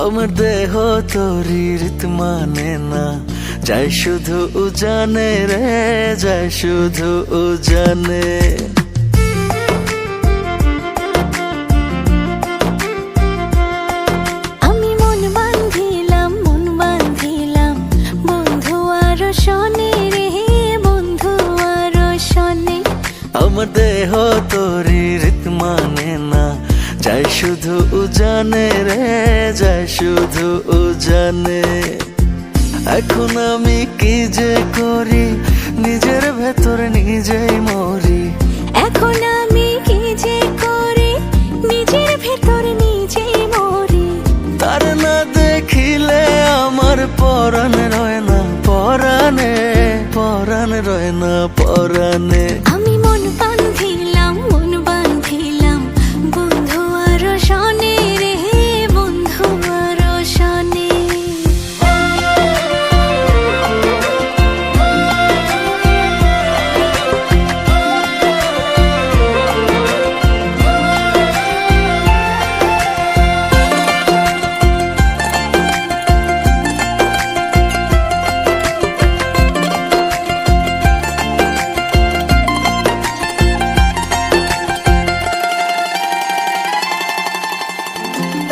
আমার দেহ তোরি রীত মানে না, যায় শুধু উজানে রে, যায় শুধু উজানে। আমি মন বাঁধিলাম বন্ধু আর শোনে রে, বন্ধু আর শোনে। আমার দেহ তোরি রীত মানে না, যায় শুধু উজানে রে, যায় শুধু উজানে। এখন আমি কি যে করি, নিজের ভেতর নিজেই মরি। এখন আমি কি যে করি, নিজের ভেতর নিজেই মরি। তার না দেখিলে আমার পরাণ রয় না পরাণে, পরাণ রয় না পরাণে। আমি মন বাঁধিলাম বন্ধু আর শোনে রে, বন্ধু আর শোনে।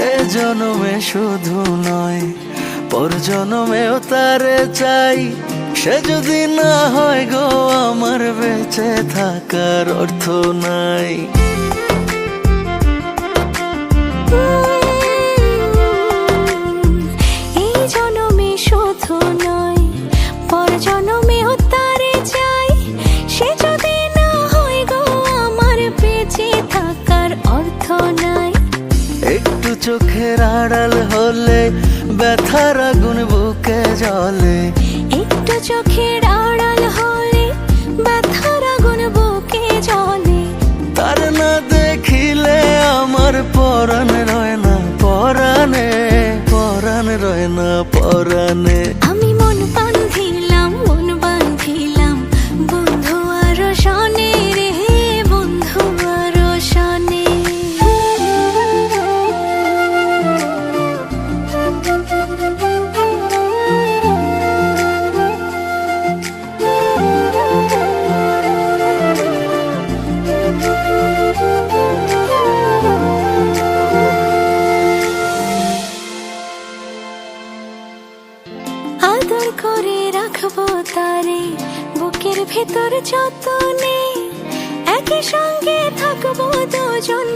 এ জনমে শুধু নয়, পর জনমেও তারে চাই। সে যদি না হয় গো, আমার বেঁচে থাকার অর্থ নাই। এই জনমে শুধু নয়, পর জনমেও তারে চাই। সে যদি না হয় গো, আমার বেঁচে থাকার অর্থ নাই। একটু চোখের আড়াল হলে ব্যথার আগুন বুকে জ্বলে। একটু চোখের আড়াল হলে ব্যথার আগুন বুকে জ্বলে। তার না দেখিলে আমার পরাণ রয় না পরাণে, পরাণ রয় না পরাণে। আমি মন বাঁধিলাম বন্ধু আর শোনে রে, বন্ধু আর শোনে। আদর করে রাখবো তারে বুকের ভেতর যতনে, একই সঙ্গে থাকবো দুজন।